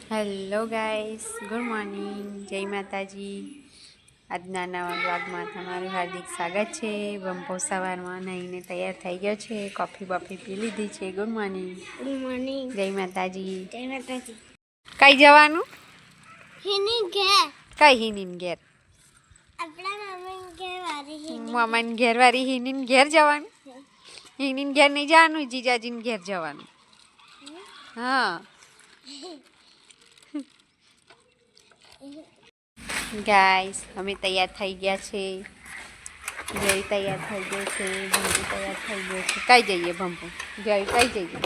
Hello guys, good morning, જય માતાજી. આજના નવા વ્લોગમાં તમારું હાર્દિક સ્વાગત છે. બંપો સવારમાં નાહીને તૈયાર થઈ ગયો છે, કોફી બફી પી લીધી છે. Good morning. Good morning. જય માતાજી. જય માતાજી. કઈ જવાનું? હિની ઘેર. કઈ હિનીન ઘેર? આપણા મામાન ઘેર વારી હિની. મામાન ઘેર વાળી હિનીન ઘેર જવાનું? હિનીન ઘેર નહીં જવાનું, જીજાજીન ઘેર જવાનું. હા ગાઈસ, અમે તૈયાર થઈ ગયા છે. જય તૈયાર થઈ ગયો છે, ભંપુ તૈયાર થઈ ગયો છે. કઈ જઈએ ભંપુ? જય કઈ જઈએ?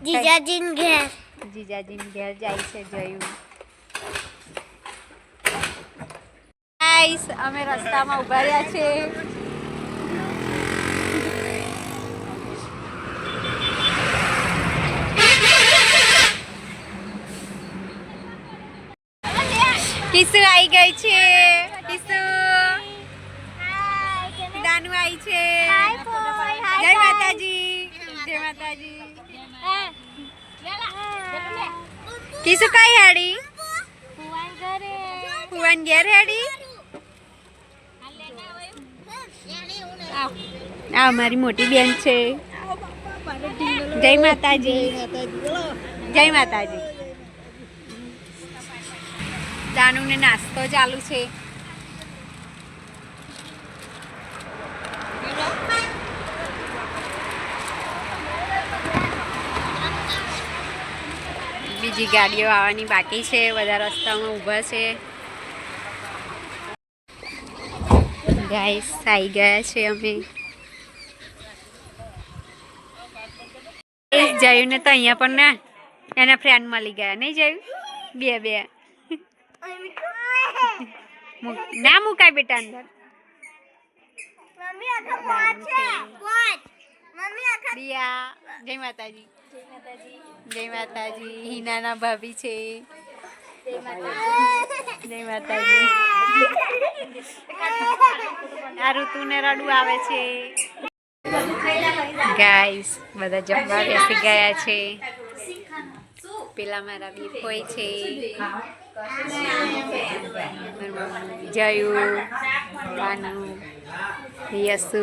જીજાજીન ઘેર. જીજાજીન ઘેર જાય છે જયું. ગાઈસ, અમે રસ્તામાં ઊભા રહ્યા છે. કિસુ આવી ગઈ છે. કિસુ દાનુ આવી છે. જય માતાજી. જય માતાજી. કિસુ કઈ હેડી? ફુવાન ઘેર હેડી. આ અમારી મોટી બેન છે. જય માતાજી. જય માતાજી. દાનુને નાસ્તો ચાલુ છે. બીજી ગાડીઓ આવવાની બાકી છે. બધા રસ્તામાં ઊભા છે. ગાઈસ, આવી ગયા છે અમે. જયું ને તો અહીંયા પણ ના એના ફ્રેન્ડ મળી ગયા. નહીં જયું? બે ના મુકાય બેટા અંદર. દિયા, જય માતાજી. જય માતાજી. હિનાના ભાભી છે. જય માતાજી. આ ઋતુને રડું આવે છે. ગાઈસ, બધા જમવા બેસી ગયા છે. પેલા મારા બીફોય છે. જયુ, બાનુ, યસુ.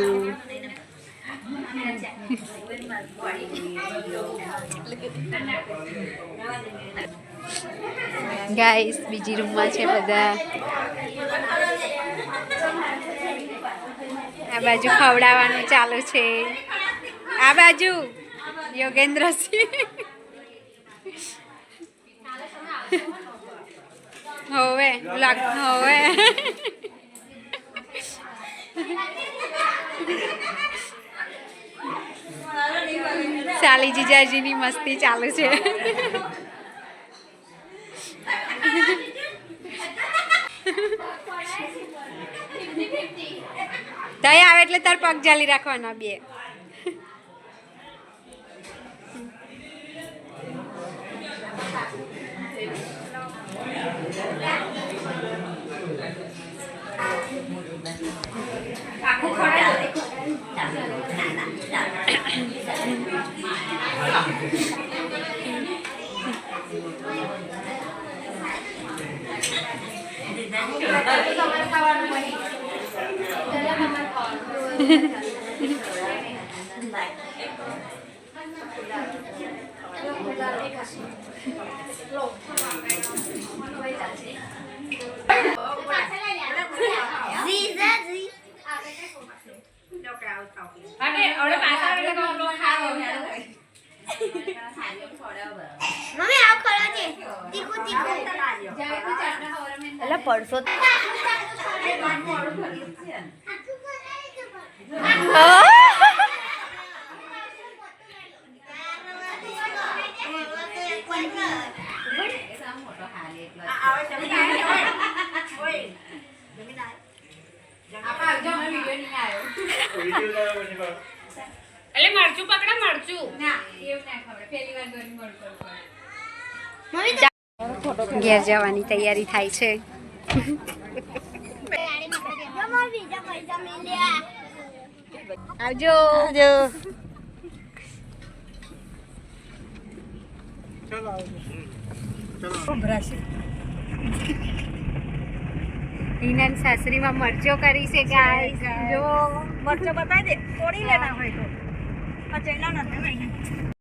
ગાઈસ, બીજી રૂમમાં છે બધા. આ બાજુ ખવડાવવાનું ચાલુ છે. આ બાજુ યોગેન્દ્રસિંહ. હવે હવે સાલી જીજાજીની મસ્તી ચાલુ છે. દયા આવે એટલે તાર પગ જાલી રાખવાના બે. મમ્મી આવ ખરો છે. તીખું તીખું. એટલે પડસો. એટલે મરચું પકડા મરચું ના એવું ના ખબર. પહેલી વાર ગરમ મરચું. ઘેર જવાની તૈયારી થાય છે. આવજો. હિનાન સાસરીમાં મરચો કરી છે ગાઈસ જો મરચો બતાવી દે તોડી લેના હોય તો આ ચૈલા નથી